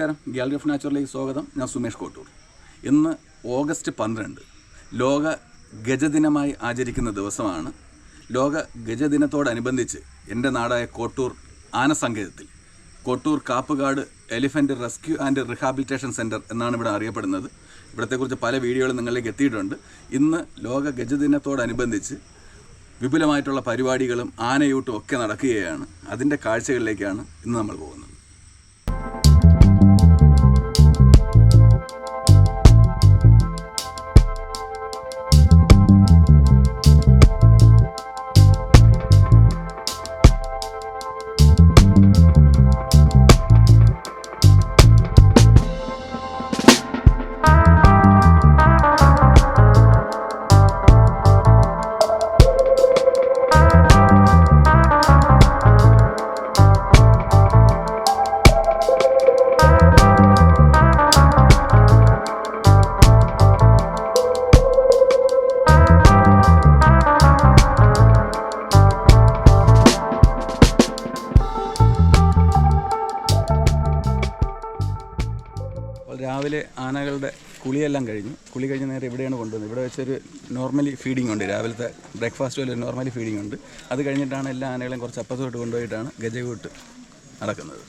നമസ്കാരം, gallery of നാച്ചുറലിലേക്ക് സ്വാഗതം. ഞാൻ സുമേഷ് കോട്ടൂർ. ഇന്ന് ഓഗസ്റ്റ് 12 ലോക ഗജദിനമായി ആചരിക്കുന്ന ദിവസമാണ്. ലോക ഗജദിനത്തോടനുബന്ധിച്ച് എൻ്റെ നാടായ കോട്ടൂർ ആനസങ്കേതത്തിൽ Kottoor Kappukadu elephant rescue and rehabilitation centre എന്നാണ് ഇവിടെ അറിയപ്പെടുന്നത്. ഇവിടത്തെക്കുറിച്ച് പല വീഡിയോകളും നിങ്ങളിലേക്ക് എത്തിയിട്ടുണ്ട്. ഇന്ന് ലോക ഗജദിനത്തോടനുബന്ധിച്ച് വിപുലമായിട്ടുള്ള പരിപാടികളും ആനയൂട്ടും ഒക്കെ നടക്കുകയാണ്. അതിൻ്റെ കാഴ്ചകളിലേക്കാണ് ഇന്ന് നമ്മൾ പോകുന്നത്. രാവിലെ ആനകളുടെ കുളിയെല്ലാം കുളി കഴിഞ്ഞ് നേരെ ഇവിടെയാണ് കൊണ്ടുവന്നത്. ഇവിടെ വെച്ചൊരു നോർമലി ഫീഡിംഗ് ഉണ്ട്. രാവിലത്തെ ബ്രേക്ക്ഫാസ്റ്റ് പോലെ ഒരു നോർമലി ഫീഡിംഗ് ഉണ്ട്. അത് കഴിഞ്ഞിട്ടാണ് എല്ലാ ആനകളെയും കുറച്ച് അപ്പുറത്തോട്ട് കൊണ്ടുപോയിട്ടാണ് ഗജകൂട്ട് നടക്കുന്നത്.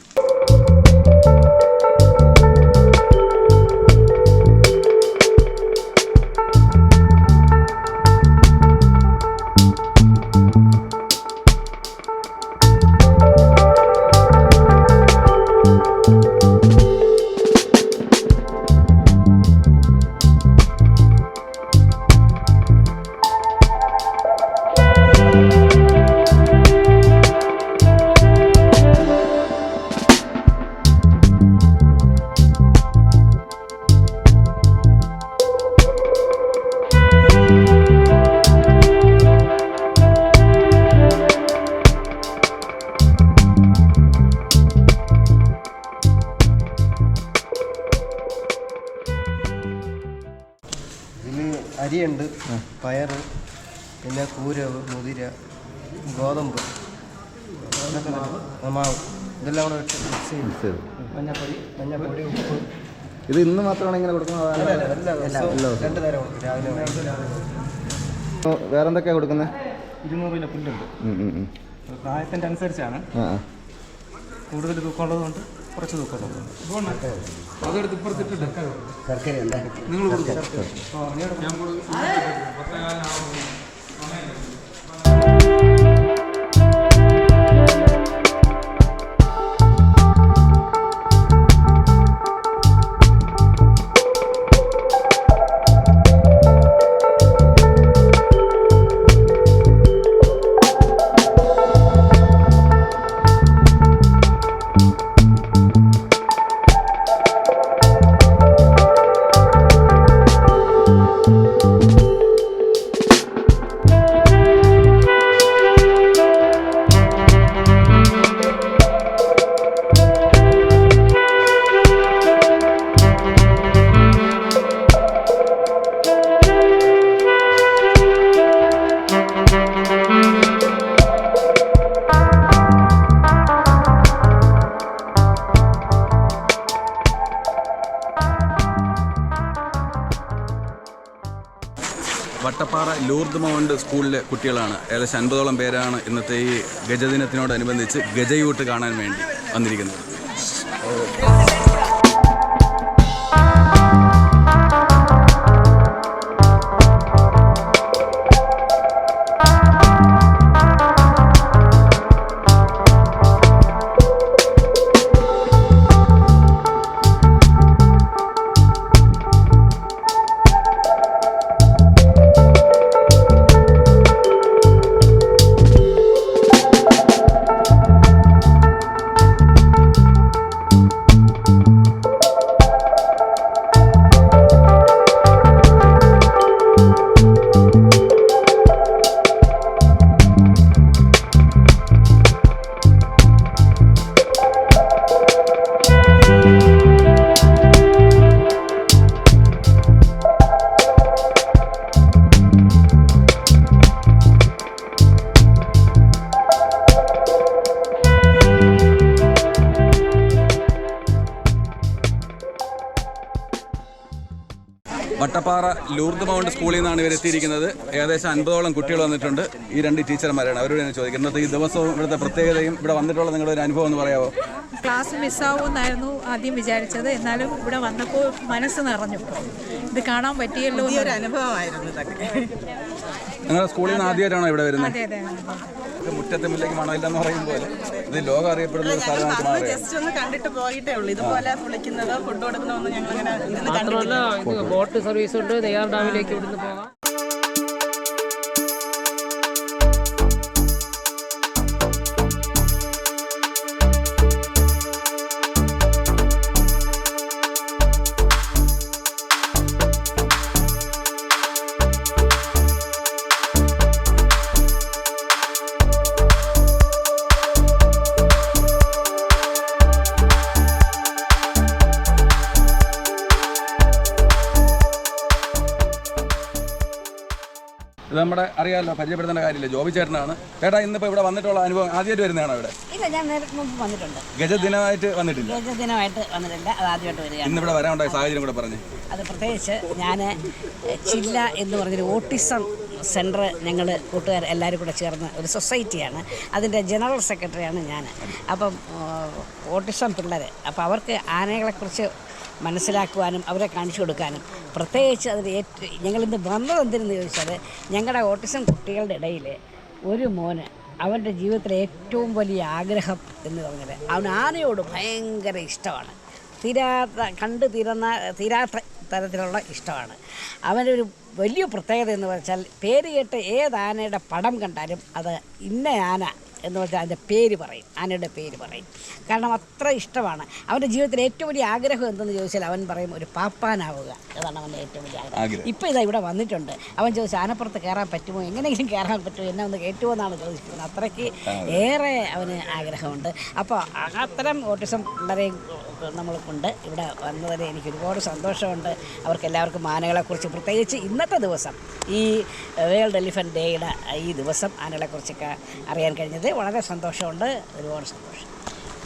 അരിയുണ്ട്, പയർ, പിന്നെ കൂരവ്, മുതിര, ഗോതമ്പ്, മാവ്, ഇതെല്ലാം കൂടെ മിക്സ് ചെയ്ത് മഞ്ഞപ്പൊടി, ഉപ്പ്. ഇത് ഇന്ന് മാത്രമാണ് ഇങ്ങനെ കൊടുക്കുന്നത്? 2 നേരം കൊടുക്കും. രാവിലെ വേറെ എന്തൊക്കെയാണ് കൊടുക്കുന്നത്? 200 കിലോ പുല്ലുണ്ട്. പ്രായത്തിൻ്റെ അനുസരിച്ചാണ്. കൂടുതൽ തൂക്കമുള്ളതുകൊണ്ട് കുറച്ച് തൂക്കമുള്ളത് അതെടുത്ത് ഇപ്പുറത്തിട്ട് ശർക്കര നിങ്ങൾ വട്ടപ്പാറ ലൂർദ് മൗണ്ട് സ്കൂളിലെ കുട്ടികളാണ്. ഏകദേശം 50ഓളം പേരാണ് ഇന്നത്തെ ഈ ഗജദിനത്തിനോടനുബന്ധിച്ച് ഗജയൂട്ട് കാണാൻ വേണ്ടി വന്നിരിക്കുന്നത്. വട്ടപ്പാറ ലൂർദ് മൗണ്ട് സ്കൂളിൽ നിന്നാണ് ഇവർ എത്തിയിരിക്കുന്നത്. ഏകദേശം 50ഓളം കുട്ടികൾ വന്നിട്ടുണ്ട്. ഈ 2 ടീച്ചർമാരാണ്. അവരോട് ഞാൻ ചോദിക്കുന്നത് ഇന്നത്തെ ഈ ദിവസവും ഇവിടുത്തെ പ്രത്യേകതയും ഇവിടെ വന്നിട്ടുള്ള നിങ്ങളുടെ ഒരു അനുഭവം എന്ന് പറയാമോ? ക്ലാസ് മിസ്സാവുമെന്നായിരുന്നു ആദ്യം വിചാരിച്ചത്. എന്നാലും ഇവിടെ വന്നപ്പോൾ മനസ്സ് നിറഞ്ഞു. ഇത് കാണാൻ പറ്റിയല്ലോ ഒരു അനുഭവമായിരുന്നു ഇതൊക്കെ. നിങ്ങളുടെ സ്കൂളിൽ നിന്ന് ആദ്യമായിട്ടാണോ ഇവിടെ വരുന്നത്? അതെ അതെ. മുറ്റത്തെ മുല്ലേക്ക് മണമില്ലെന്ന് പറയും പോലെ ഇത് ലോകം അറിയപ്പെടുന്ന ഒരു സ്ഥലമായിട്ട് മാറി. ജസ്റ്റ് ഒന്ന് കണ്ടിട്ട് പോയിട്ടേ ഉള്ളൂ. ഇതുപോലെ വിളിക്കുന്നത് ഫുഡ് കൊടുക്കുന്നതൊന്നും ഞങ്ങൾ അങ്ങനെ മാത്രമല്ല ഇത് ബോട്ട് സർവീസ് ഉണ്ട്. നെയ്യാർ ഡാമിലേക്ക് ഇവിടുന്ന് പോകാം. ഇത് നമ്മുടെ അറിയാമല്ലോ, പരിചയപ്പെടുത്തേണ്ട കാര്യമില്ല. ജോബി ചേട്ടനാണ്. ചേട്ടാ ഇന്നിപ്പോൾ ഇവിടെ വന്നിട്ടുള്ള അനുഭവം ആദ്യമായിട്ട് വരുന്നതാണോ ഇവിടെ? ഇല്ല, ഞാൻ നേരത്തെ മുമ്പ് വന്നിട്ടുണ്ട്. ഗജദിനമായിട്ട് വന്നിട്ടില്ല? ഗജദിനമായിട്ട് വന്നിട്ടില്ല, അത് ആദ്യമായിട്ട് വരികയാണ്. ഇന്നിവിടെ വരാനുണ്ടായ സാഹചര്യം കൂടെ പറഞ്ഞു. അത് പ്രത്യേകിച്ച് ഞാൻ ചില്ല എന്ന് പറഞ്ഞൊരു ഓട്ടിസം സെൻറ്റർ, ഞങ്ങൾ കൂട്ടുകാർ എല്ലാവരും കൂടെ ചേർന്ന ഒരു സൊസൈറ്റിയാണ്. അതിൻ്റെ ജനറൽ സെക്രട്ടറിയാണ് ഞാൻ. അപ്പം ഓട്ടിസം പിള്ളേർ, അപ്പോൾ അവർക്ക് ആനകളെക്കുറിച്ച് മനസ്സിലാക്കുവാനും അവരെ കാണിച്ചു കൊടുക്കാനും, പ്രത്യേകിച്ച് അതിൽ ഞങ്ങളിന്ന് വന്നത് എന്തിനെന്ന് ചോദിച്ചാൽ, ഞങ്ങളുടെ ഓട്ടിസം കുട്ടികളുടെ ഇടയിൽ ഒരു മോന് അവൻ്റെ ജീവിതത്തിലെ ഏറ്റവും വലിയ ആഗ്രഹം എന്ന് പറഞ്ഞാൽ അവൻ ആനയോട് ഭയങ്കര ഇഷ്ടമാണ്. തീരാത്ത തരത്തിലുള്ള ഇഷ്ടമാണ്. അവൻ്റെ ഒരു വലിയ പ്രത്യേകത എന്ന് വെച്ചാൽ, പേര് കേട്ട് ഏത് ആനയുടെ പടം കണ്ടാലും അത് ഇന്ന ആന എന്ന് വെച്ചാൽ അതിൻ്റെ പേര് പറയും, ആനയുടെ പേര് പറയും. കാരണം അത്ര ഇഷ്ടമാണ്. അവൻ്റെ ജീവിതത്തിൽ ഏറ്റവും വലിയ ആഗ്രഹം എന്തെന്ന് ചോദിച്ചാൽ അവൻ പറയും ഒരു പാപ്പാനാവുക. അതാണ് അവൻ്റെ ഏറ്റവും വലിയ ആഗ്രഹം. ഇപ്പോൾ ഇതാ ഇവിടെ വന്നിട്ടുണ്ട്. അവൻ ചോദിച്ചു ആനപ്പുറത്ത് കയറാൻ പറ്റുമോ, എങ്ങനെയെങ്കിലും കയറാൻ പറ്റുമോ, എന്നെ ഒന്ന് കയറ്റുമോ എന്നാണ് ചോദിച്ചിരിക്കുന്നത്. അത്രയ്ക്ക് ഏറെ അവന് ആഗ്രഹമുണ്ട്. അപ്പോൾ അത്തരം ഓട്ടിസം പിള്ളേരെയും നമ്മൾക്കുണ്ട്. ഇവിടെ വന്നതിൽ എനിക്ക് ഒരുപാട് സന്തോഷമുണ്ട്. അവർക്കെല്ലാവർക്കും ആനകളെക്കുറിച്ച്, പ്രത്യേകിച്ച് ഇന്നത്തെ ദിവസം, ഈ വേൾഡ് എലിഫൻറ്റ് ഡേയുടെ ഈ ദിവസം ആനകളെക്കുറിച്ചൊക്കെ അറിയാൻ കഴിഞ്ഞത് വളരെ സന്തോഷമുണ്ട്. ഒരുപാട് സന്തോഷം.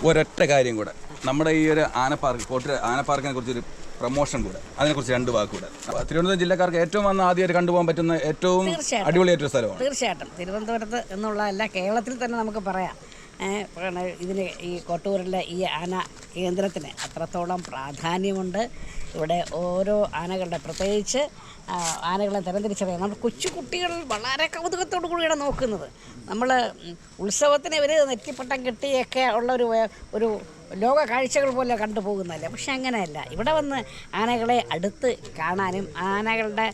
ഒരൊറ്റ കാര്യം കൂടെ, നമ്മുടെ ഈ ഒരു ആനപ്പാർക്ക്, കോട്ടൂർ ആനപ്പാർക്കിനെ കുറിച്ചൊരു പ്രൊമോഷൻ കൂടെ, അതിനെക്കുറിച്ച് 2 വാക്ക് കൂടെ. തിരുവനന്തപുരം ജില്ലക്കാർക്ക് ഏറ്റവും വന്ന് ആദ്യമായിട്ട് കണ്ടുപോകാൻ പറ്റുന്ന ഏറ്റവും അടിപൊളിയായിട്ടൊരു സ്ഥലമാണ്. തീർച്ചയായിട്ടും തിരുവനന്തപുരത്ത് എന്നുള്ളതല്ല, കേരളത്തിൽ തന്നെ നമുക്ക് പറയാം. ഇതിന് ഈ കോട്ടൂരിലെ ഈ ആന കേന്ദ്രത്തിന് അത്രത്തോളം പ്രാധാന്യമുണ്ട്. ഇവിടെ ഓരോ ആനകളുടെ, പ്രത്യേകിച്ച് ആനകളെ തരംതിരിച്ചറിയാം. നമ്മൾ കൊച്ചു കുട്ടികൾ വളരെ കൗതുകത്തോടു കൂടിയാണ് നോക്കുന്നത്. നമ്മൾ ഉത്സവത്തിന് ഇവർ നെറ്റിപ്പട്ടം കെട്ടിയൊക്കെ ഉള്ള ഒരു ലോക കാഴ്ചകൾ പോലെ കണ്ടുപോകുന്നതല്ല. പക്ഷെ അങ്ങനെയല്ല, ഇവിടെ വന്ന് ആനകളെ അടുത്ത് കാണാനും ആനകളുടെ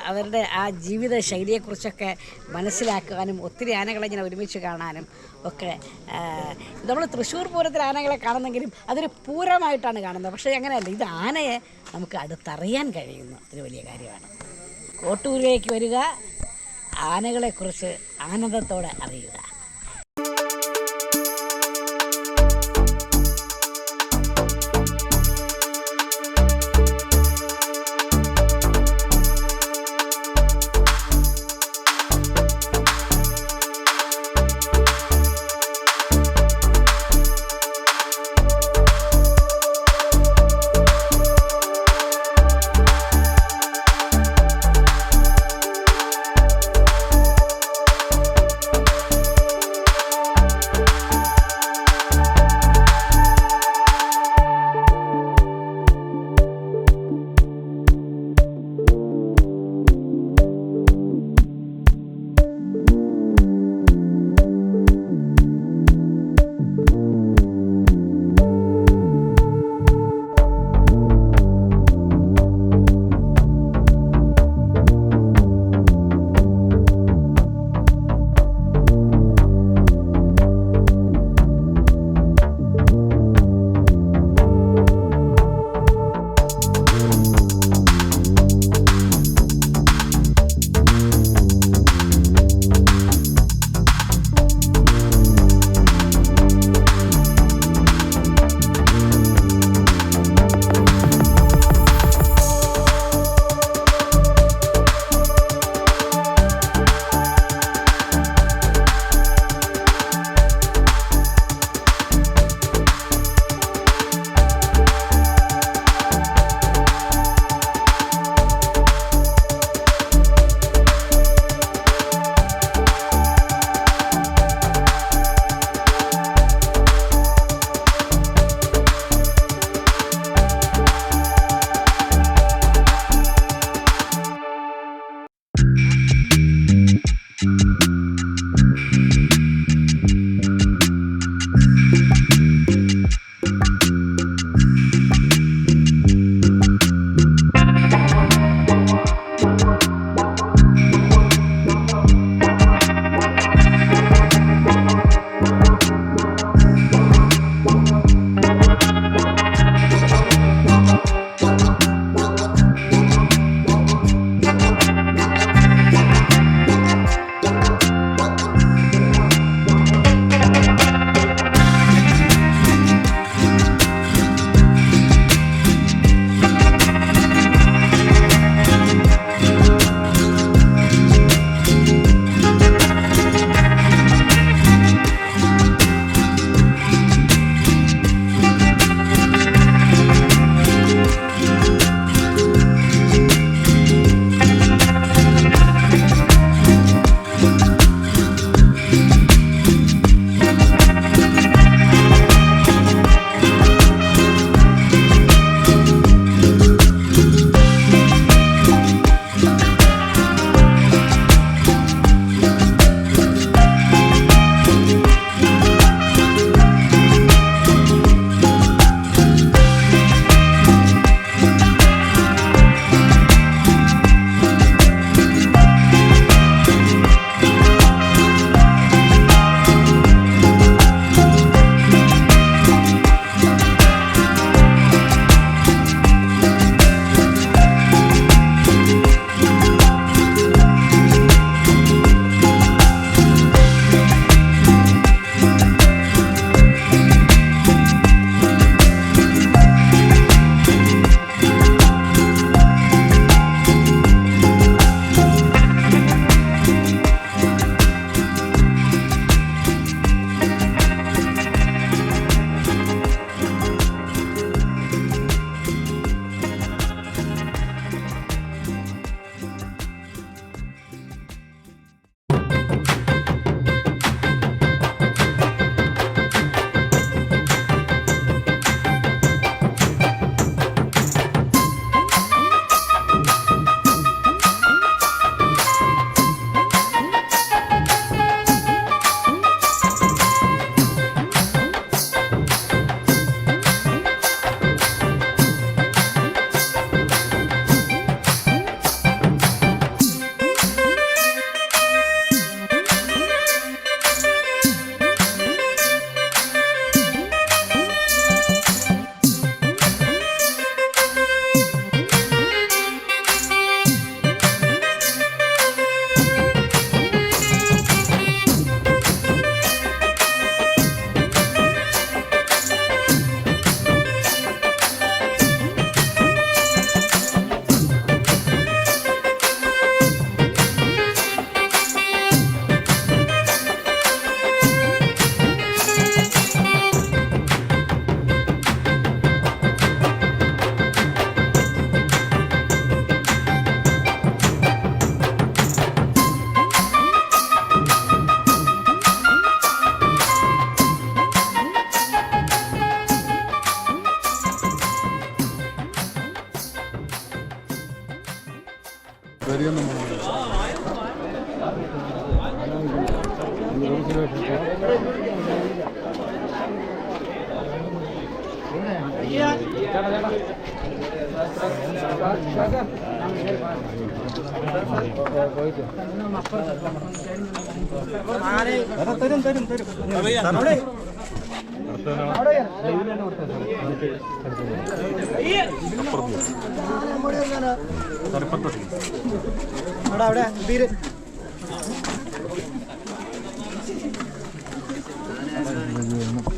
അവരുടെ ആ ജീവിത ശൈലിയെക്കുറിച്ചൊക്കെ മനസ്സിലാക്കാനും, ഒത്തിരി ആനകളെ ഇങ്ങനെ ഒരുമിച്ച് കാണാനും ഒക്കെ. നമ്മൾ തൃശ്ശൂർ പൂരത്തിൽ ആനകളെ കാണുന്നെങ്കിലും അതൊരു പൂരമായിട്ടാണ് കാണുന്നത്. പക്ഷേ അങ്ങനെയല്ല, ഇത് ആനയെ നമുക്ക് അടുത്തറിയാൻ കഴിയുന്നു. ഒരു വലിയ കാര്യമാണ്. കോട്ടൂരിലേക്ക് വരിക, ആനകളെക്കുറിച്ച് ആനന്ദത്തോടെ അറിയുക.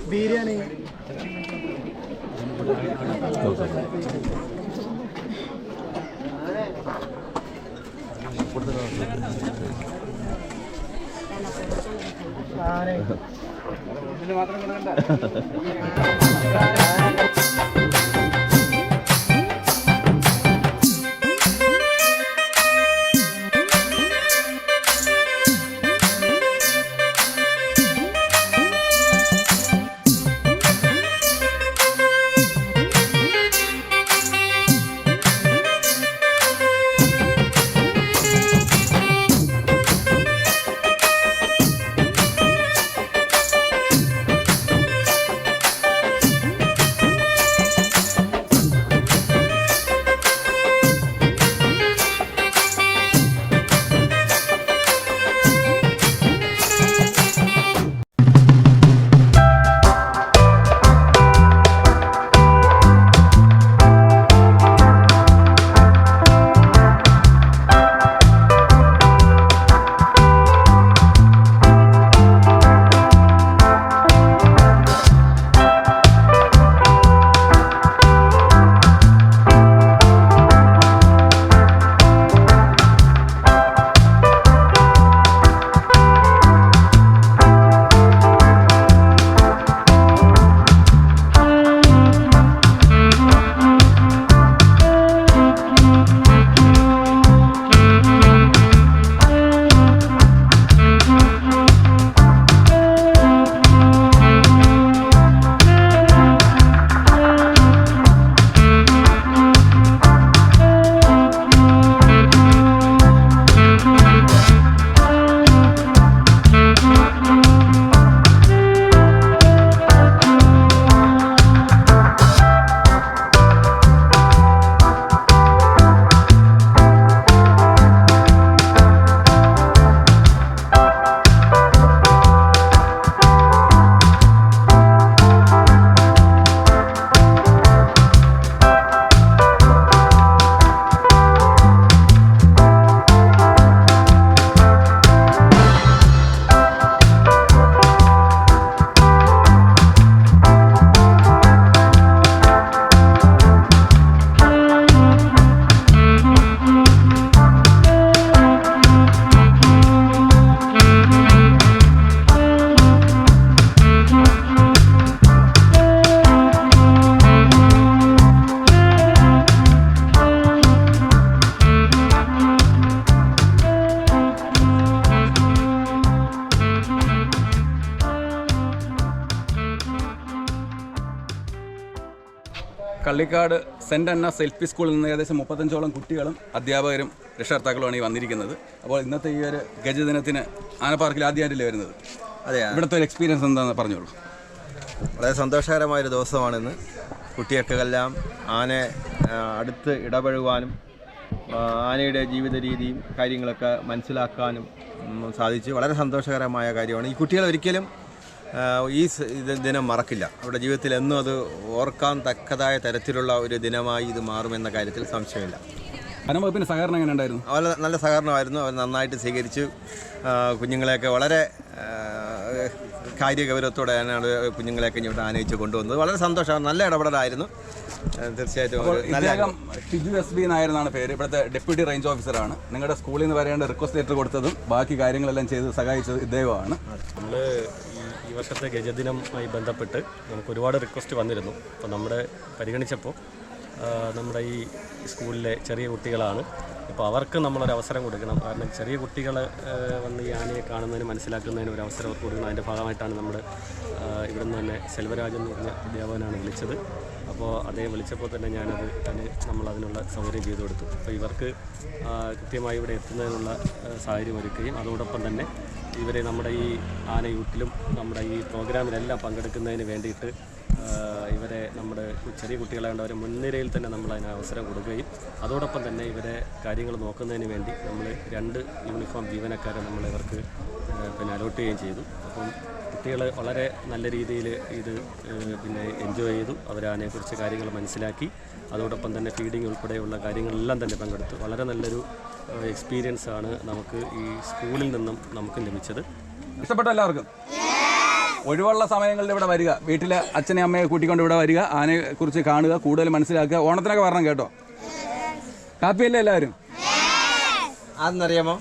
Biryani Kallikkad saint Anna's L P സ്കൂളിൽ നിന്ന് ഏകദേശം 35ഓളം കുട്ടികളും അധ്യാപകരും രക്ഷകർത്താക്കളുമാണ് ഈ വന്നിരിക്കുന്നത്. അപ്പോൾ ഇന്നത്തെ ഈ ഒരു ഗജദിനത്തിന് ആനപ്പാർക്കിൽ ആദ്യമായിട്ടല്ലേ വരുന്നത്? അതെ. ഇവിടുത്തെ ഒരു എക്സ്പീരിയൻസ് എന്താണെന്ന് പറഞ്ഞോളൂ. വളരെ സന്തോഷകരമായൊരു ദിവസമാണിന്ന്. കുട്ടികൾക്കെല്ലാം ആനയെ അടുത്ത് ഇടപഴകുവാനും ആനയുടെ ജീവിത രീതിയും കാര്യങ്ങളൊക്കെ മനസ്സിലാക്കാനും സാധിച്ചു. വളരെ സന്തോഷകരമായ കാര്യമാണ്. ഈ കുട്ടികൾ ഒരിക്കലും ഈ ദിനം മറക്കില്ല. അവരുടെ ജീവിതത്തിൽ എന്നും അത് ഓർക്കാൻ തക്കതായ തരത്തിലുള്ള ഒരു ദിനമായി ഇത് മാറുമെന്ന കാര്യത്തിൽ സംശയമില്ല. വനംവകുപ്പിൻ്റെ സഹകരണം എങ്ങനെ ഉണ്ടായിരുന്നു? വളരെ നല്ല സഹകരണമായിരുന്നു. അവർ നന്നായിട്ട് സ്വീകരിച്ചു. കുഞ്ഞുങ്ങളെയൊക്കെ വളരെ കാര്യഗൗരവത്തോടെയാണ് കുഞ്ഞുങ്ങളെയൊക്കെ ഇങ്ങോട്ട് ആനയിച്ച് കൊണ്ടുവന്നത്. വളരെ സന്തോഷമാണ്. നല്ല ഇടപെടലായിരുന്നു. തീർച്ചയായിട്ടും. ടിജു SB നായരെന്നാണ് പേര്. ഇവിടുത്തെ ഡെപ്യൂട്ടി റേഞ്ച് ഓഫീസറാണ്. നിങ്ങളുടെ സ്കൂളിൽ നിന്ന് വരേണ്ട റിക്വസ്റ്റ് ലെറ്റർ കൊടുത്തതും ബാക്കി കാര്യങ്ങളെല്ലാം ചെയ്ത് സഹായിച്ചത് ഇദ്ദേഹമാണ്. നമ്മൾ ഈ വർഷത്തെ ഗജദിനവുമായി ബന്ധപ്പെട്ട് നമുക്ക് ഒരുപാട് റിക്വസ്റ്റ് വന്നിരുന്നു. അപ്പോൾ നമ്മുടെ പരിഗണിച്ചപ്പോൾ നമ്മുടെ ഈ സ്കൂളിലെ ചെറിയ കുട്ടികളാണ് അപ്പോൾ അവർക്ക് നമ്മളൊരു അവസരം കൊടുക്കണം. കാരണം ചെറിയ കുട്ടികൾ വന്ന് ഈ ആനയെ കാണുന്നതിന് മനസ്സിലാക്കുന്നതിന് ഒരു അവസരം അവർക്ക് കൊടുക്കണം. അതിൻ്റെ ഭാഗമായിട്ടാണ് നമ്മുടെ ഇവിടുന്ന് തന്നെ സെൽവരാജ് എന്ന് പറഞ്ഞ അധ്യാപകനാണ് വിളിച്ചത്. അപ്പോൾ അദ്ദേഹം വിളിച്ചപ്പോൾ തന്നെ നമ്മളതിനുള്ള സൗകര്യം ചെയ്തു കൊടുത്തു. അപ്പോൾ ഇവർക്ക് കൃത്യമായി ഇവിടെ എത്തുന്നതിനുള്ള സാഹചര്യം ഒരുക്കുകയും അതോടൊപ്പം തന്നെ ഇവരെ നമ്മുടെ ഈ ആനയൂട്ടിലും നമ്മുടെ ഈ പ്രോഗ്രാമിലെല്ലാം പങ്കെടുക്കുന്നതിന് വേണ്ടിയിട്ട് ഇവരെ നമ്മുടെ ചെറിയ കുട്ടികളെ കൊണ്ട് അവരെ മുൻനിരയിൽ തന്നെ നമ്മൾ അതിന് അവസരം കൊടുക്കുകയും അതോടൊപ്പം തന്നെ ഇവരെ കാര്യങ്ങൾ നോക്കുന്നതിന് വേണ്ടി നമ്മൾ 2 യൂണിഫോം ജീവനക്കാരെ നമ്മൾ ഇവർക്ക് അലോട്ട് ചെയ്യുകയും ചെയ്തു. അപ്പം കുട്ടികൾ വളരെ നല്ല രീതിയിൽ ഇത് എൻജോയ് ചെയ്തു. അവർ അതിനെക്കുറിച്ച് കാര്യങ്ങൾ മനസ്സിലാക്കി. അതോടൊപ്പം തന്നെ ഫീഡിങ് ഉൾപ്പെടെയുള്ള കാര്യങ്ങളെല്ലാം തന്നെ പങ്കെടുത്തു. വളരെ നല്ലൊരു എക്സ്പീരിയൻസ് ആണ് നമുക്ക് ഈ സ്കൂളിൽ നിന്നും നമുക്ക് ലഭിച്ചത്. ഇഷ്ടപ്പെട്ട എല്ലാവർക്കും ഒഴിവുള്ള സമയങ്ങളിൽ ഇവിടെ വരിക, വീട്ടിലെ അച്ഛനെ അമ്മയെ കൂട്ടിക്കൊണ്ട് ഇവിടെ വരിക, ആനയെക്കുറിച്ച് കാണുക, കൂടുതൽ മനസ്സിലാക്കുക. ഓണത്തിനൊക്കെ വരണം കേട്ടോ. ഹാപ്പിയല്ലേ എല്ലാവരും? അതെന്നറിയാമോ?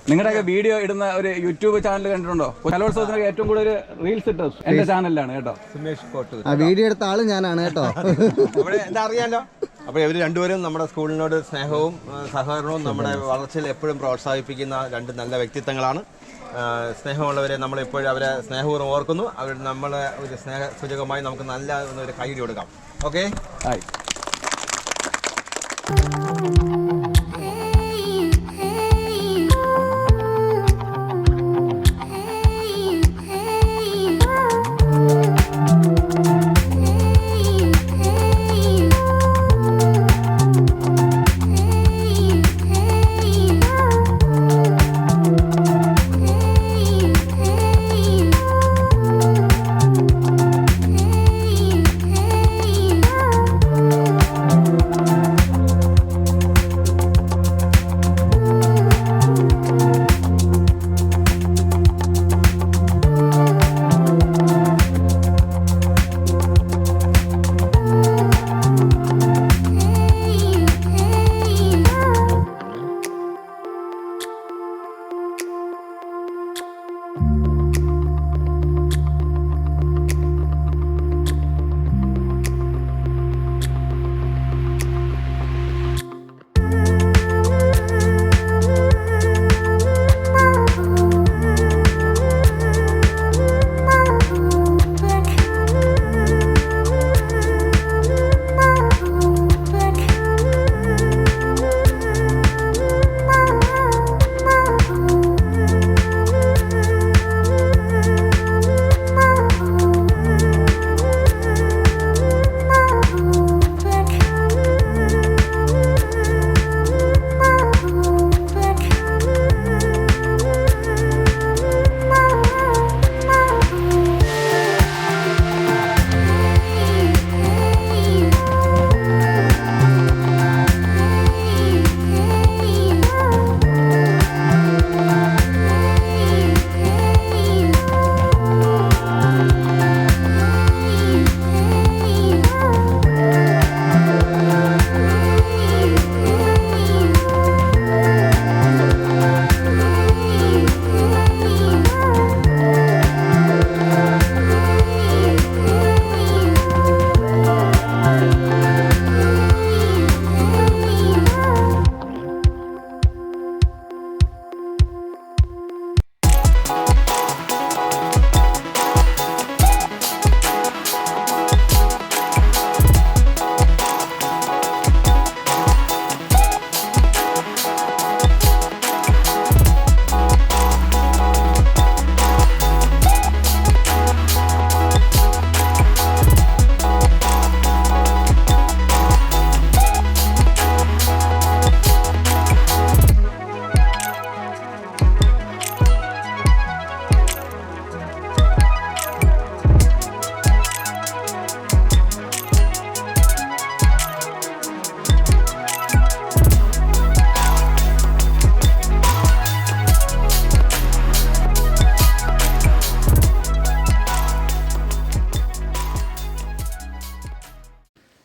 നിങ്ങളുടെയൊക്കെ വീഡിയോ ഇടുന്ന ഒരു യൂട്യൂബ് ചാനൽ കണ്ടിട്ടുണ്ടോ? കലോത്സവത്തിനൊക്കെ ഏറ്റവും കൂടുതൽ റീൽസ് ഇട്ടത് എന്റെ ചാനലിലാണ് കേട്ടോ. സുമേഷ് കോട്ടൂർ. ആ വീഡിയോ എടുത്ത ആള് ഞാനാണ് കേട്ടോ. ഇവിടെ എന്താ അറിയാലോ. അപ്പോൾ ഇവർ രണ്ടുപേരും നമ്മുടെ സ്കൂളിനോട് സ്നേഹവും സഹകരണവും നമ്മുടെ വളർച്ചയിൽ എപ്പോഴും പ്രോത്സാഹിപ്പിക്കുന്ന 2 നല്ല വ്യക്തിത്വങ്ങളാണ്. സ്നേഹമുള്ളവരെ നമ്മളെപ്പോഴും അവരെ സ്നേഹപൂർവ്വം ഓർക്കുന്നു. അവർ നമ്മളെ ഒരു സ്നേഹസൂചകമായി നമുക്ക് നല്ല ഒരു കൈയ്യടി കൊടുക്കാം. Okay, hi.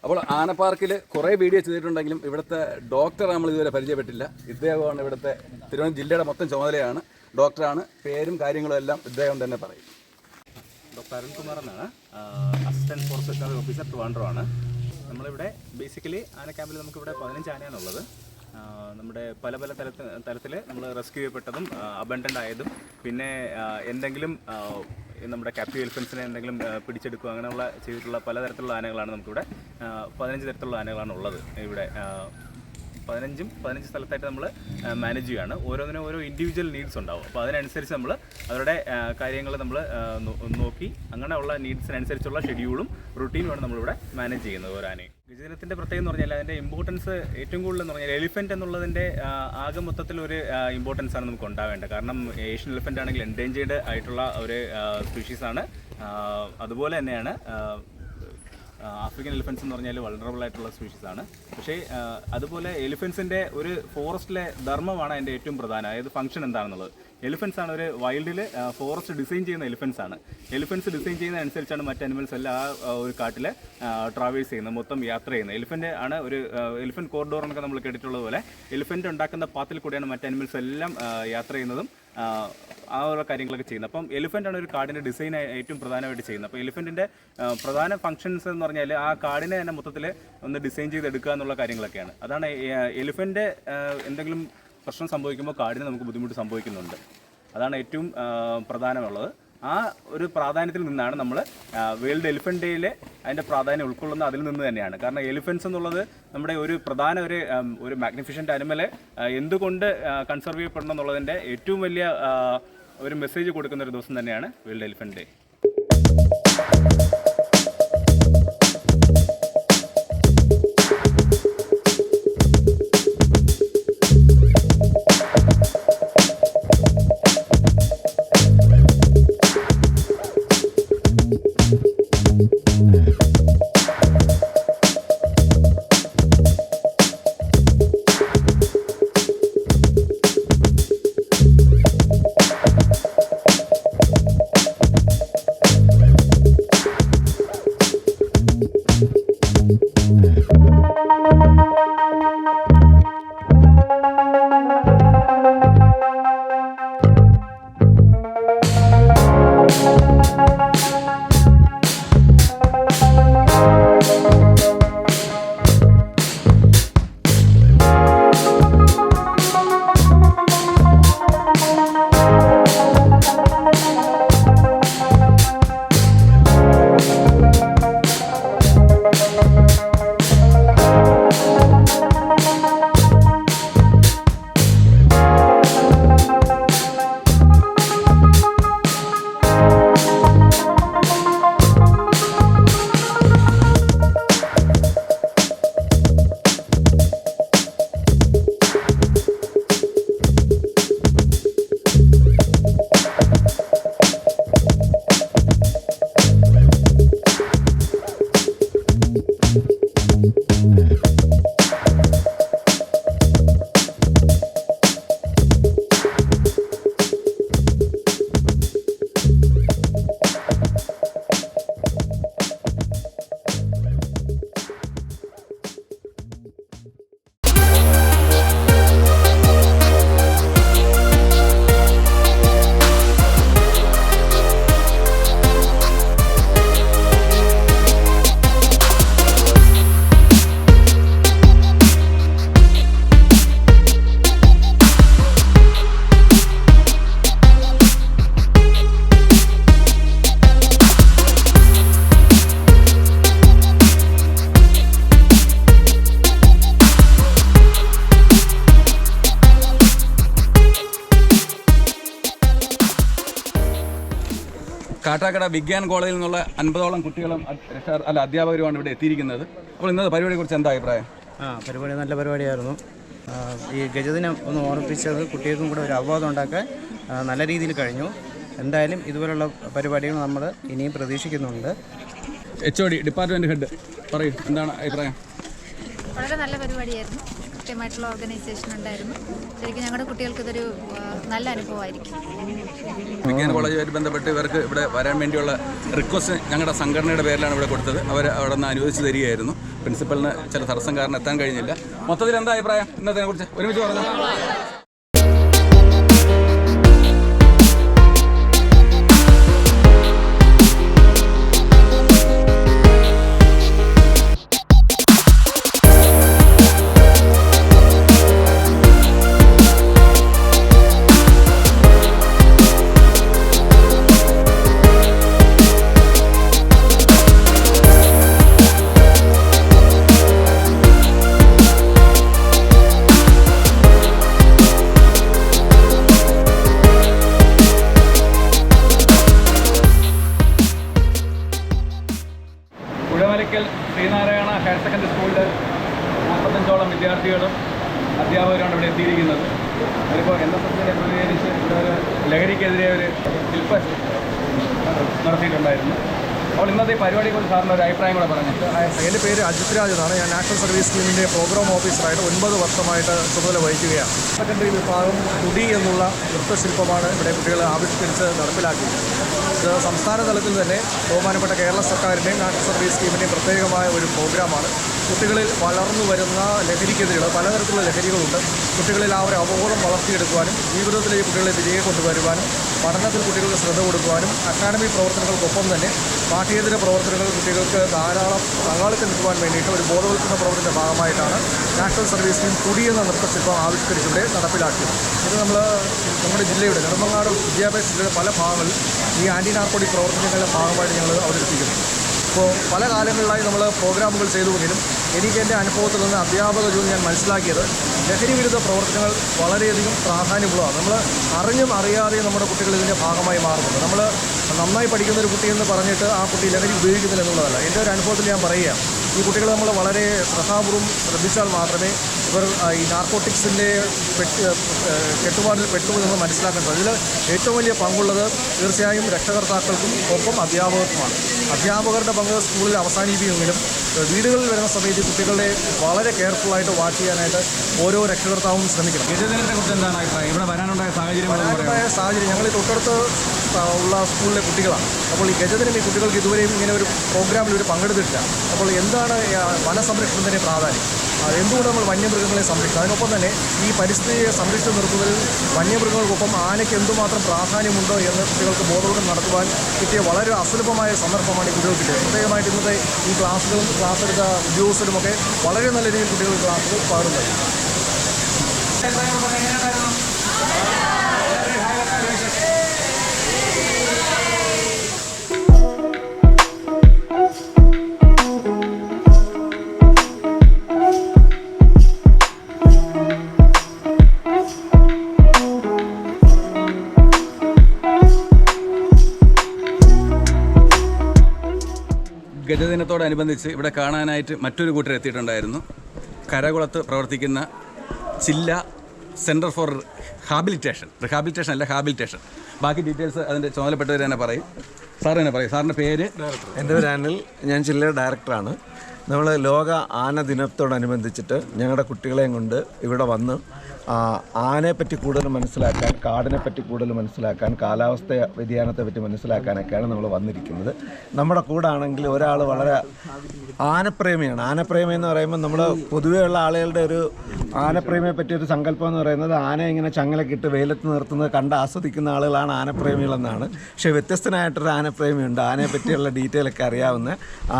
അപ്പോൾ ആനപ്പാർക്കിൽ കുറേ വീഡിയോ ചെയ്തിട്ടുണ്ടെങ്കിലും ഇവിടുത്തെ ഡോക്ടറെ നമ്മൾ ഇതുവരെ പരിചയപ്പെട്ടില്ല. ഇദ്ദേഹമാണ് ഇവിടുത്തെ തിരുവനന്തപുരം ജില്ലയുടെ മൊത്തം ചുമതലയാണ്, ഡോക്ടറാണ്. പേരും കാര്യങ്ങളും എല്ലാം ഇദ്ദേഹം തന്നെ പറയും. ഡോക്ടർ അരുൺകുമാർ എന്നാണ്, assistant forest veterinary officer Trivandrum ആണ്. നമ്മളിവിടെ ബേസിക്കലി ആന ക്യാമ്പിൽ നമുക്കിവിടെ 15 ആനയാണുള്ളത്. നമ്മുടെ പല പല തലത്തിൽ നമ്മൾ റെസ്ക്യൂ ചെയ്യപ്പെട്ടതും അബണ്ടൻ്റ് ആയതും പിന്നെ എന്തെങ്കിലും നമ്മുടെ ക്യാപ്റ്റീവ് എലിഫൻസിനെ എന്തെങ്കിലും പിടിച്ചെടുക്കുക അങ്ങനെയുള്ള ചെയ്തിട്ടുള്ള പലതരത്തിലുള്ള ആനകളാണ് നമുക്കിവിടെ 15 തരത്തിലുള്ള ആനകളാണ് ഉള്ളത് ഇവിടെ 15 സ്ഥലത്തായിട്ട് നമ്മൾ മാനേജ് ചെയ്യുകയാണ്. ഓരോന്നിനും ഓരോ ഇൻഡിവിജ്വൽ നീഡ്സ് ഉണ്ടാവും. അപ്പോൾ അതിനനുസരിച്ച് നമ്മൾ അവരുടെ കാര്യങ്ങൾ നമ്മൾ നോക്കി അങ്ങനെയുള്ള നീഡ്സിനനുസരിച്ചുള്ള ഷെഡ്യൂളും റുട്ടീനുമാണ് നമ്മളിവിടെ മാനേജ് ചെയ്യുന്നത് ഓരോ ആനയും. ഗജദിനത്തിൻ്റെ പ്രത്യേകത എന്ന് പറഞ്ഞാൽ അതിൻ്റെ ഇമ്പോർട്ടൻസ് ഏറ്റവും കൂടുതൽ എന്ന് പറഞ്ഞാൽ എലിഫൻറ്റ് എന്നുള്ളതിൻ്റെ ആകെ മൊത്തത്തിലൊരു ഇമ്പോർട്ടൻസ് ആണ് നമുക്ക് ഉണ്ടാവേണ്ടത്. കാരണം ഏഷ്യൻ എലിഫൻ്റ് ആണെങ്കിൽ എൻഡേഞ്ചേർഡ് ആയിട്ടുള്ള ഒരു സ്പീഷീസാണ്. അതുപോലെ തന്നെയാണ് ആഫ്രിക്കൻ എലിഫൻസ് എന്ന് പറഞ്ഞാൽ വൾണറബിൾ ആയിട്ടുള്ള സ്പീഷീസാണ്. പക്ഷേ അതുപോലെ എലിഫൻസിൻ്റെ ഒരു ഫോറസ്റ്റിലെ ധർമ്മമാണ് അതിൻ്റെ ഏറ്റവും പ്രധാനം. അതായത് ഫംഗ്ഷൻ എന്താണെന്നുള്ളത്. എലിഫൻസ് ആണ് ഒരു വൈൽഡിൽ ഫോറസ്റ്റ് ഡിസൈൻ ചെയ്യുന്ന എലിഫൻസ് ആണ്. എലിഫൻസ് ഡിസൈൻ ചെയ്യുന്നതനുസരിച്ചാണ് മറ്റ് അനിമൽസ് എല്ലാം ആ ഒരു കാട്ടിൽ ട്രാവേഴ്സ് ചെയ്യുന്നത്, മൊത്തം യാത്ര ചെയ്യുന്നത്. എലിഫൻ്റ് ആണ് ഒരു എലിഫൻറ്റ് കോറിഡോർ എന്നൊക്കെ നമ്മൾ കേട്ടിട്ടുള്ളത് പോലെ എലിഫൻറ്റ് ഉണ്ടാക്കുന്ന പാത്തിൽ കൂടെയാണ് മറ്റ് അനിമൽസ് എല്ലാം യാത്ര ചെയ്യുന്നതും ആ ഉള്ള കാര്യങ്ങളൊക്കെ ചെയ്യുന്നത്. അപ്പം എലിഫൻ്റാണ് ഒരു കാടിൻ്റെ ഡിസൈൻ ഏറ്റവും പ്രധാനമായിട്ട് ചെയ്യുന്നത്. അപ്പോൾ എലിഫൻറ്റിൻ്റെ പ്രധാന ഫംഗ്ഷൻസ് എന്ന് പറഞ്ഞാൽ ആ കാടിനെ തന്നെ മൊത്തത്തിൽ ഒന്ന് ഡിസൈൻ ചെയ്തെടുക്കുക എന്നുള്ള കാര്യങ്ങളൊക്കെയാണ്. അതാണ് എലിഫൻ്റ് എന്തെങ്കിലും പ്രശ്നം സംഭവിക്കുമ്പോൾ കാടിന് നമുക്ക് ബുദ്ധിമുട്ട് സംഭവിക്കുന്നുണ്ട്. അതാണ് ഏറ്റവും പ്രധാനമുള്ളത്. ആ ഒരു പ്രാധാന്യത്തിൽ നിന്നാണ് നമ്മൾ വേൾഡ് എലിഫൻ്റ് ഡേയിൽ അതിൻ്റെ പ്രാധാന്യം ഉൾക്കൊള്ളുന്നത് അതിൽ നിന്ന് തന്നെയാണ്. കാരണം എലിഫൻസ് എന്നുള്ളത് നമ്മുടെ ഒരു പ്രധാന ഒരു മാഗ്നിഫിഷ്യൻ്റ് അനിമൽ എന്തുകൊണ്ട് കൺസർവ് ചെയ്യപ്പെടണം എന്നുള്ളതിൻ്റെ ഏറ്റവും വലിയ ഒരു മെസ്സേജ് കൊടുക്കുന്ന ഒരു ദിവസം തന്നെയാണ് world elephant day. Kattakada Vijnan കോളേജിൽ നിന്നുള്ള 50ഓളം കുട്ടികളും അധ്യാപകരുമാണ് ഇവിടെ എത്തിയിരിക്കുന്നത്. അപ്പോൾ ഇന്നത്തെ പരിപാടിയെക്കുറിച്ച് എന്താ അഭിപ്രായം? പരിപാടി നല്ല പരിപാടിയായിരുന്നു. ഈ ഗജദിനം ഒന്ന് ഓർമ്മിപ്പിച്ചത് കുട്ടികൾക്കും കൂടെ ഒരു അവബോധം ഉണ്ടാക്കാൻ നല്ല രീതിയിൽ കഴിഞ്ഞു. എന്തായാലും ഇതുപോലുള്ള പരിപാടികൾ നമ്മൾ ഇനിയും പ്രതീക്ഷിക്കുന്നുണ്ട്. HOD ഡിപ്പാർട്ട്മെൻറ്റ് ഹെഡ് പറയൂ, എന്താണ് അഭിപ്രായം? വളരെ നല്ല പരിപാടിയായിരുന്നു. കൃത്യമായിട്ടുള്ള ഓർഗനൈസേഷൻ ഉണ്ടായിരുന്നു. ശരിക്കും ഞങ്ങളുടെ കുട്ടികൾക്ക് ഇതൊരു നല്ല അനുഭവമായിരിക്കും. വിജ്ഞാന കോളേജുമായിട്ട് ബന്ധപ്പെട്ട് ഇവർക്ക് ഇവിടെ വരാൻ വേണ്ടിയുള്ള റിക്വസ്റ്റ് ഞങ്ങളുടെ സംഘടനയുടെ പേരിലാണ് ഇവിടെ കൊടുത്തത്. അവർ അവിടെ നിന്ന് അനുവദിച്ച് തരികയായിരുന്നു. പ്രിൻസിപ്പലിന് ചില തടസ്സം കാരണം എത്താൻ കഴിഞ്ഞില്ല. മൊത്തത്തിൽ എന്താ അഭിപ്രായം ഇന്നതിനെ കുറിച്ച് ഒരുമിച്ച് പറഞ്ഞു? പാറയ്ക്കൽ ശ്രീനാരായണ ഹയർ സെക്കൻഡറി സ്കൂളിൽ 45ഓളം വിദ്യാർത്ഥികളും അധ്യാപകരുമാണ് ഇവിടെ എത്തിയിരിക്കുന്നത്. അതിലിപ്പോൾ NSSനെ പ്രതിനിധീകരിച്ച് ഇവിടെ ഒരു ലഹരിക്കെതിരെ ഒരു ശില്പ നടത്തിയിട്ടുണ്ടായിരുന്നു. അപ്പോൾ ഇന്നത്തെ പരിപാടിയെക്കുറിച്ച് സാറിൻ്റെ ഒരു അഭിപ്രായം കൂടെ പറഞ്ഞു. എൻ്റെ പേര് അജിത് രാജ് എന്നാണ്. ഞാൻ നാഷണൽ സർവീസ് സ്കീമിൻ്റെ പ്രോഗ്രാം ഓഫീസറായിട്ട് 9 വർഷമായിട്ട് ചുമതല വഹിക്കുകയാണ്. സെക്കൻഡറി വിഭാഗം കുടി എന്നുള്ള നൃത്തശില്പമാണ് ഇവിടെ കുട്ടികൾ ആവിഷ്കരിച്ച് നടപ്പിലാക്കിയത്. ഇത് സംസ്ഥാന തലത്തിൽ തന്നെ ബഹുമാനപ്പെട്ട കേരള സർക്കാരിൻ്റെയും നാഷണൽ സർവീസ് സ്കീമിൻ്റെയും പ്രത്യേകമായ ഒരു പ്രോഗ്രാമാണ്. കുട്ടികളിൽ വളർന്നു വരുന്ന ലഹരിക്കെതിരെയുള്ള പലതരത്തിലുള്ള ലഹരികളുണ്ട്. കുട്ടികളിൽ ആ ഒരു അവബോധം വളർത്തിയെടുക്കുവാനും ജീവിതത്തിലേക്ക് കുട്ടികളെ തിരികെ കൊണ്ടുവരുവാനും പഠനത്തിൽ കുട്ടികൾക്ക് ശ്രദ്ധ കൊടുക്കുവാനും അക്കാഡമിക് പ്രവർത്തനങ്ങൾക്കൊപ്പം തന്നെ പാഠ്യേതര പ്രവർത്തനങ്ങൾ കുട്ടികൾക്ക് ധാരാളം പങ്കാളിത്തം കിട്ടുവാൻ വേണ്ടിയിട്ട് ഒരു ബോധവൽക്കരണ പ്രവർത്തനത്തിൻ്റെ ഭാഗമായിട്ടാണ് നാഷണൽ സർവീസ് സ്കീം കുടി എന്ന നൃത്തശില്പം ആവിഷ്കരിച്ചിവിടെ നടപ്പിലാക്കിയത്. ഇത് നമ്മുടെ ജില്ലയുടെ നെടുമങ്ങാട് വിദ്യാഭ്യാസ ജില്ലയുടെ പല ഭാഗങ്ങളിൽ ഈ ആൻറ്റി നാർക്കോട്ടിക് പ്രവർത്തനങ്ങളുടെ ഭാഗമായിട്ട് ഞങ്ങൾ അവതരിപ്പിക്കുന്നു. ഇപ്പോൾ പല കാലങ്ങളിലായി നമ്മൾ പ്രോഗ്രാമുകൾ ചെയ്തുവെങ്കിലും എനിക്ക് എൻ്റെ അനുഭവത്തിൽ നിന്ന് അധ്യാപക ജോലി ഞാൻ മനസ്സിലാക്കിയത് ലഹരി വിരുദ്ധ പ്രവർത്തനങ്ങൾ വളരെയധികം പ്രാധാന്യമുള്ളതാണ്. നമ്മൾ അറിഞ്ഞും അറിയാതെയും നമ്മുടെ കുട്ടികൾ ഇതിൻ്റെ ഭാഗമായി മാറുന്നുണ്ട്. നമ്മൾ നന്നായി പഠിക്കുന്ന ഒരു കുട്ടിയെന്ന് പറഞ്ഞിട്ട് ആ കുട്ടി ലഹരി ഉപയോഗിക്കുന്നില്ല എന്നുള്ളതല്ല. എൻ്റെ ഒരു അനുഭവത്തിൽ ഞാൻ പറയുക, ഈ കുട്ടികളെ നമ്മൾ വളരെ ശ്രദ്ധാപൂർവ്വം ശ്രദ്ധിച്ചാൽ മാത്രമേ ഇവർ ഈ നാർക്കോട്ടിക്സിൻ്റെ കെട്ടുപാടിൽ പെട്ടുവെന്ന് മനസ്സിലാക്കേണ്ടത്. അതിൽ ഏറ്റവും വലിയ പങ്കുള്ളത് തീർച്ചയായും രക്ഷകർത്താക്കൾക്കും ഒപ്പം അധ്യാപകർക്കുമാണ്. അധ്യാപകരുടെ പങ്ക് സ്കൂളിൽ അവസാനിപ്പിക്കുമെങ്കിലും വീടുകളിൽ വരുന്ന സമയത്ത് കുട്ടികളെ വളരെ കെയർഫുള്ളായിട്ട് വാച്ച് ചെയ്യാനായിട്ട് ഓരോ രക്ഷകർത്താവും ശ്രമിക്കണം. ഗജദിനത്തെക്കുറിച്ച് എന്താണ് അഭിപ്രായം? ഇവിടെ വരാനുണ്ടായ സാഹചര്യം ഞങ്ങൾ തൊട്ടടുത്ത് ഉള്ള സ്കൂളിലെ കുട്ടികളാണ്. അപ്പോൾ ഈ ഗജദിനം ഈ കുട്ടികൾക്ക് ഇതുവരെയും ഇങ്ങനെ ഒരു പ്രോഗ്രാമിൽ ഇവർ പങ്കെടുത്തിട്ടില്ല. അപ്പോൾ എന്താണ് വനസംരക്ഷണത്തിൻ്റെ പ്രാധാന്യം, എന്തുകൊണ്ട് നമ്മൾ വന്യമൃഗങ്ങളെ സംരക്ഷിക്കും, അതിനൊപ്പം തന്നെ ഈ പരിസ്ഥിതിയെ സംരക്ഷിച്ച് നിർത്തുന്നതിൽ വന്യമൃഗങ്ങൾക്കൊപ്പം ആനയ്ക്ക് എന്തുമാത്രം പ്രാധാന്യമുണ്ടോ എന്ന് കുട്ടികൾക്ക് ബോധവൽക്കരണം നടത്തുവാൻ കിട്ടിയ വളരെ അസുലഭമായ സന്ദർഭമാണ് ഈ കുട്ടികൾക്ക് കിട്ടിയത്. പ്രത്യേകമായിട്ട് ഇന്നത്തെ ഈ ക്ലാസ് എടുത്ത ഉദ്യോഗസ്ഥരുമൊക്കെ വളരെ നല്ല രീതിയിൽ കുട്ടികൾ ക്ലാസ്സുകൾ പാടുന്നത്. ഗജദിനത്തോടനുബന്ധിച്ച് ഇവിടെ കാണാനായിട്ട് മറ്റൊരു കൂട്ടർ എത്തിയിട്ടുണ്ടായിരുന്നു. കരകുളത്ത് പ്രവർത്തിക്കുന്ന ചില്ല സെൻറ്റർ ഫോർ ഹാബിലിറ്റേഷൻ. ബാക്കി ഡീറ്റെയിൽസ് അതിൻ്റെ ചുമതലപ്പെട്ടവർ തന്നെ പറയും. സാർ തന്നെ പറയും. സാറിൻ്റെ പേര്? എൻ്റെ പേര് അനിൽ. ഞാൻ ജില്ലയുടെ ഡയറക്ടറാണ്. നമ്മൾ ലോക ആന ദിനത്തോടനുബന്ധിച്ചിട്ട് ഞങ്ങളുടെ കുട്ടികളെയും കൊണ്ട് ഇവിടെ വന്ന് ആനയെപ്പറ്റി കൂടുതൽ മനസ്സിലാക്കാൻ, കാടിനെപ്പറ്റി കൂടുതൽ മനസ്സിലാക്കാൻ, കാലാവസ്ഥ വ്യതിയാനത്തെപ്പറ്റി മനസ്സിലാക്കാനൊക്കെയാണ് നമ്മൾ വന്നിരിക്കുന്നത്. നമ്മുടെ കൂടെ ആണെങ്കിൽ ഒരാൾ വളരെ ആനപ്രേമിയാണ്. ആനപ്രേമി എന്ന് പറയുമ്പോൾ നമ്മൾ പൊതുവേ ഉള്ള ആളുകളുടെ ഒരു ആനപ്രേമിയെ പറ്റിയൊരു സങ്കല്പം എന്ന് പറയുന്നത് ആനയെ ഇങ്ങനെ ചങ്ങലക്കിട്ട് വെയിലത്ത് നിർത്തുന്നത് കണ്ട് ആസ്വദിക്കുന്ന ആളുകളാണ് ആനപ്രേമികളെന്നാണ്. പക്ഷേ വ്യത്യസ്തനായിട്ടൊരു ആനപ്രേമിയുണ്ട്. ആനയെ പറ്റിയുള്ള ഡീറ്റെയിലൊക്കെ അറിയാവുന്ന,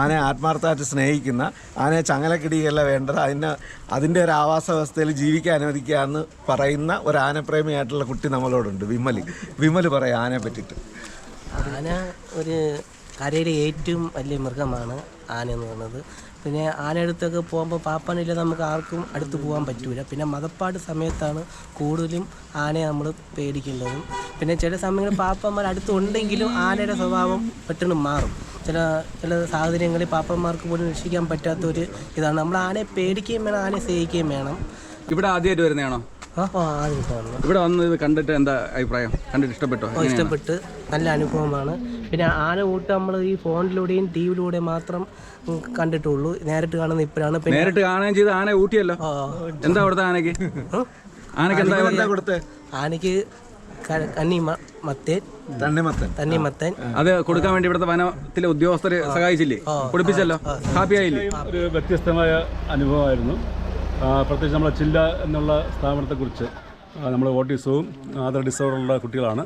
ആനയെ ആത്മാർത്ഥമായിട്ട് സ്നേഹിക്കുന്ന, ആനയെ ചങ്ങലക്കിടിയല്ല വേണ്ടത്, അതിൻ്റെ ഒരു ആവാസ വ്യവസ്ഥയിൽ ജീവിക്കാൻ അനുവദിക്കുകയെന്ന് പറയുന്ന ഒരു ആനപ്രേമിയായിട്ടുള്ള കുട്ടി നമ്മളോടുണ്ട്. വിമൽ പറയാം ആനയെ പറ്റിയിട്ട്. ആന ഒരു കരയിലെ ഏറ്റവും വലിയ മൃഗമാണ് ആന എന്ന് പറയുന്നത്. പിന്നെ ആനയടുത്തൊക്കെ പോകുമ്പോൾ പാപ്പാനില്ല നമുക്ക് ആർക്കും അടുത്ത് പോകാൻ പറ്റില്ല. പിന്നെ മതപ്പാട് സമയത്താണ് കൂടുതലും ആനയെ നമ്മൾ പേടിക്കേണ്ടതും. പിന്നെ ചില സമയങ്ങളിൽ പാപ്പന്മാർ അടുത്തുണ്ടെങ്കിലും ആനയുടെ സ്വഭാവം പെട്ടെന്ന് മാറും. ചില സാഹചര്യങ്ങളിൽ പാപ്പന്മാർക്ക് പോലും രക്ഷിക്കാൻ പറ്റാത്തൊരു ഇതാണ്. നമ്മൾ ആനയെ പേടിക്കുകയും വേണം, ആനയെ സ്നേഹിക്കുകയും വേണം. ഇവിടെ ആദ്യമായിട്ട് വരുന്നതാണോ? ഇവിടെ വന്ന് ഇത് കണ്ടിട്ട് എന്താ അഭിപ്രായം? കണ്ടിട്ട് ഇഷ്ടപ്പെട്ടോ? ഇഷ്ടപ്പെട്ട് നല്ല അനുഭവമാണ്. പിന്നെ ആന കൂട്ട് നമ്മൾ ഈ ഫോണിലൂടെയും ടി വിയിലൂടെയും മാത്രം കണ്ടിട്ടുള്ളൂ. നേരിട്ട് കാണുന്ന ഇപ്പോഴാണ്. നേരിട്ട് കാണുകയും ചെയ്ത് ആന ഊട്ടിയല്ലോ. എന്താ കൊടുത്ത ആനയ്ക്ക്? എന്താ കൊടുത്തേ? ആനയ്ക്ക് തണ്ണിമത്തൻ. അത് കൊടുക്കാൻ വേണ്ടി ഇവിടുത്തെ വനത്തിലെ ഉദ്യോഗസ്ഥരെ സഹായിച്ചില്ലേ? കൊടുപ്പിച്ചല്ലോ. ഹാപ്പി ആയില്ലേ? ഒരു വ്യത്യസ്തമായ അനുഭവമായിരുന്നു. പ്രത്യേകിച്ച് നമ്മളെ ചില്ല എന്നുള്ള സ്ഥാപനത്തെക്കുറിച്ച് നമ്മൾ ഓട്ടിസവും അതർ ഡിസോർഡറുള്ള കുട്ടികളാണ്.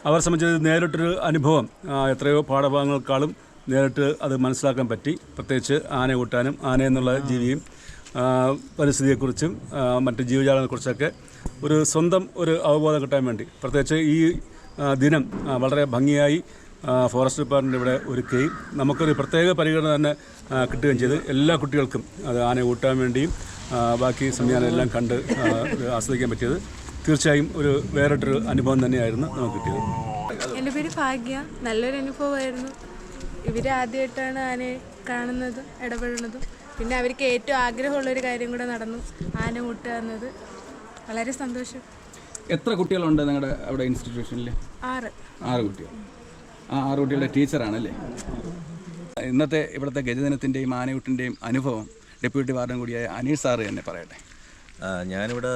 അവരെ സംബന്ധിച്ച് നേരിട്ടൊരു അനുഭവം എത്രയോ പാഠഭാഗങ്ങളെക്കാളും നേരിട്ട് അത് മനസ്സിലാക്കാൻ പറ്റി. പ്രത്യേകിച്ച് ആനയെ കൂട്ടാനും ആന എന്നുള്ള ജീവിയും പരിസ്ഥിതിയെക്കുറിച്ചും മറ്റ് ജീവജാലങ്ങളെക്കുറിച്ചൊക്കെ ഒരു സ്വന്തം ഒരു അവബോധം കിട്ടാൻ വേണ്ടി പ്രത്യേകിച്ച് ഈ ദിനം വളരെ ഭംഗിയായി ഫോറസ്റ്റ് ഡിപ്പാർട്ട്മെൻറ്റ് ഇവിടെ ഒരുക്കുകയും നമുക്കൊരു പ്രത്യേക പരിഗണന തന്നെ കിട്ടുകയും ചെയ്ത് എല്ലാ കുട്ടികൾക്കും അത് ആനയെ കൂട്ടാൻ വേണ്ടിയും ബാക്കി സംവിധാനം എല്ലാം കണ്ട് ആസ്വദിക്കാൻ പറ്റിയത് തീർച്ചയായും ഒരു വേറിട്ടൊരു അനുഭവം തന്നെയായിരുന്നു നമുക്ക് കിട്ടിയത്. എൻ്റെ പേര് ഭാഗ്യ. നല്ലൊരു അനുഭവമായിരുന്നു. ഇവർ ആദ്യമായിട്ടാണ് ആനയെ കാണുന്നതും ഇടപെടുന്നതും. പിന്നെ അവർക്ക് ഏറ്റവും ആഗ്രഹമുള്ളൊരു കാര്യം കൂടെ നടന്നു, ആന മുട്ടുക എന്നത്. വളരെ സന്തോഷം. എത്ര കുട്ടികളുണ്ട് നിങ്ങളുടെ അവിടെ ഇൻസ്റ്റിറ്റ്യൂഷനിൽ? 6 കുട്ടികൾ. ആ 6 കുട്ടികളുടെ ടീച്ചറാണല്ലേ? ഇന്നത്തെ ഇവിടുത്തെ ഗജദിനത്തിൻ്റെയും ആനയൂട്ടിൻ്റെയും അനുഭവം ഡെപ്യൂട്ടി വാർഡൻ കൂടിയായ അനീഷ് സാറ് തന്നെ പറയട്ടെ. ഞാനിവിടെ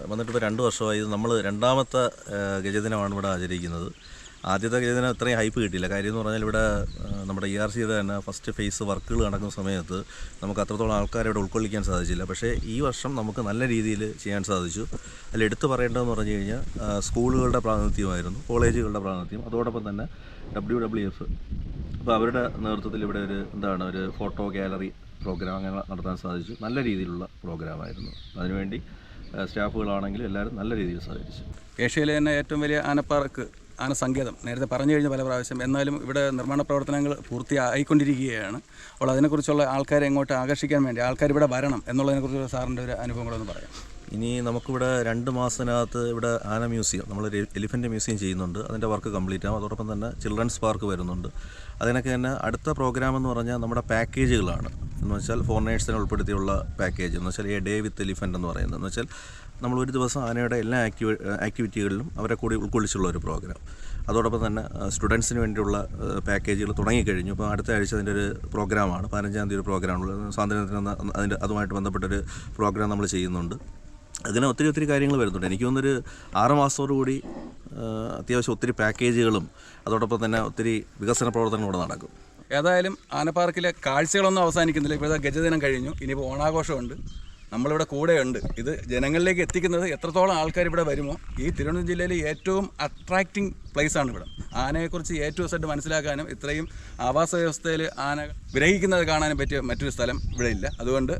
വന്നിട്ട് ഇപ്പോൾ 2 വർഷമായി. നമ്മൾ 2ാമത്തെ ഗജദിനമാണ് ഇവിടെ ആചരിക്കുന്നത്. ആദ്യത്തെ ഗജദിനം ഇത്രയും ഹൈപ്പ് കിട്ടിയില്ല. കാര്യം എന്ന് പറഞ്ഞാൽ ഇവിടെ നമ്മുടെ ERCയുടെ തന്നെ ഫസ്റ്റ് ഫേസ് വർക്കുകൾ നടക്കുന്ന സമയത്ത് നമുക്ക് അത്രത്തോളം ആൾക്കാരെ ഇവിടെ ഉൾക്കൊള്ളിക്കാൻ സാധിച്ചില്ല. പക്ഷേ ഈ വർഷം നമുക്ക് നല്ല രീതിയിൽ ചെയ്യാൻ സാധിച്ചു. അതിൽ എടുത്തു പറയേണ്ടതെന്ന് പറഞ്ഞു കഴിഞ്ഞാൽ സ്കൂളുകളുടെ പ്രാതിനിധ്യമായിരുന്നു, കോളേജുകളുടെ പ്രാതിനിധ്യം, അതോടൊപ്പം തന്നെ WWF അപ്പോൾ അവരുടെ നേതൃത്വത്തിൽ ഇവിടെ ഒരു ഫോട്ടോ ഗാലറി പ്രോഗ്രാം അങ്ങനെ നടത്താൻ സാധിച്ചു. നല്ല രീതിയിലുള്ള പ്രോഗ്രാമായിരുന്നു. അതിനുവേണ്ടി സ്റ്റാഫുകളാണെങ്കിലും എല്ലാവരും നല്ല രീതിയിൽ സഹകരിച്ചു. ഏഷ്യയിലെ തന്നെ ഏറ്റവും വലിയ ആനപ്പാർക്ക്, ആനസങ്കേതം നേരത്തെ പറഞ്ഞു കഴിഞ്ഞ പല പ്രാവശ്യം, എന്നാലും ഇവിടെ നിർമ്മാണ പ്രവർത്തനങ്ങൾ പൂർത്തിയായിക്കൊണ്ടിരിക്കുകയാണ്. അപ്പോൾ അതിനെക്കുറിച്ചുള്ള ആൾക്കാരെ എങ്ങോട്ട് ആകർഷിക്കാൻ വേണ്ടി ആൾക്കാർ ഇവിടെ വരണം എന്നുള്ളതിനെക്കുറിച്ചുള്ള സാറിൻ്റെ ഒരു അനുഭവങ്ങളൊന്ന് പറയാം. ഇനി നമുക്കിവിടെ 2 മാസത്തിനകത്ത് ഇവിടെ ആന മ്യൂസിയം, നമ്മളൊരു എലിഫൻ്റ് മ്യൂസിയം ചെയ്യുന്നുണ്ട്. അതിൻ്റെ വർക്ക് കംപ്ലീറ്റ് ആകും. അതോടൊപ്പം തന്നെ ചിൽഡ്രൻസ് പാർക്ക് വരുന്നുണ്ട്. അതിനൊക്കെ തന്നെ അടുത്ത പ്രോഗ്രാം എന്ന് പറഞ്ഞാൽ നമ്മുടെ പാക്കേജുകളാണ്. എന്ന് വെച്ചാൽ ഫോറിനേഴ്സിനെ ഉൾപ്പെടുത്തിയുള്ള പാക്കേജ് എന്ന് വെച്ചാൽ ഡേ വിത്ത് എലിഫൻ്റ് എന്ന് പറയുന്നത്. എന്ന് വെച്ചാൽ നമ്മൾ ഒരു ദിവസം ആനയുടെ എല്ലാ ആക്ടിവിറ്റികളിലും അവരെ കൂടി ഉൾക്കൊള്ളിച്ചുള്ള ഒരു പ്രോഗ്രാം. അതോടൊപ്പം തന്നെ സ്റ്റുഡൻസിന് വേണ്ടിയുള്ള പാക്കേജുകൾ തുടങ്ങിക്കഴിഞ്ഞു. ഇപ്പോൾ അടുത്ത ആഴ്ച അതിൻ്റെ ഒരു പ്രോഗ്രാമാണ്, 15-ാം തീയതി ഒരു പ്രോഗ്രാമുള്ളത്. സ്വാതന്ത്ര്യദിനത്തിന് അതുമായിട്ട് ബന്ധപ്പെട്ടൊരു പ്രോഗ്രാം നമ്മൾ ചെയ്യുന്നുണ്ട്. അങ്ങനെ ഒത്തിരി കാര്യങ്ങൾ വരുന്നുണ്ട്. എനിക്ക് തോന്നുന്നൊരു 6 മാസത്തോടുകൂടി അത്യാവശ്യം ഒത്തിരി പാക്കേജുകളും അതോടൊപ്പം തന്നെ ഒത്തിരി വികസന പ്രവർത്തനങ്ങളും ഇവിടെ നടക്കും. ഏതായാലും ആനപ്പാർക്കിലെ കാഴ്ചകളൊന്നും അവസാനിക്കുന്നില്ല. ഇപ്പോഴത്തെ ഗജദിനം കഴിഞ്ഞു, ഇനിയിപ്പോൾ ഓണാഘോഷമുണ്ട്. നമ്മളിവിടെ കൂടെയുണ്ട്. ഇത് ജനങ്ങളിലേക്ക് എത്തിക്കുന്നത് എത്രത്തോളം ആൾക്കാർ ഇവിടെ വരുമോ. ഈ തിരുവനന്തപുരം ജില്ലയിൽ ഏറ്റവും അട്രാക്റ്റിംഗ് പ്ലേസാണ് ഇവിടെ. ആനയെക്കുറിച്ച് A-Z മനസ്സിലാക്കാനും ഇത്രയും ആവാസ വ്യവസ്ഥയിൽ ആന വിരഹിക്കുന്നത് കാണാനും പറ്റിയ മറ്റൊരു സ്ഥലം ഇവിടെ ഇല്ല. അതുകൊണ്ട്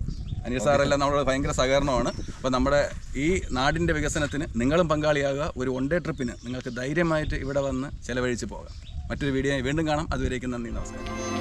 അനീഷ് സാറെല്ലാം നമ്മളോട് ഭയങ്കര സഹകരണമാണ്. അപ്പോൾ നമ്മുടെ ഈ നാടിൻ്റെ വികസനത്തിന് നിങ്ങളും പങ്കാളിയാകുക. ഒരു 1 ഡേ ട്രിപ്പിന് നിങ്ങൾക്ക് ധൈര്യമായിട്ട് ഇവിടെ വന്ന് ചിലവഴിച്ച് പോകാം. മറ്റൊരു വീഡിയോ വീണ്ടും കാണാം. അതുവരേക്കും നന്ദി, നമസ്കാരം.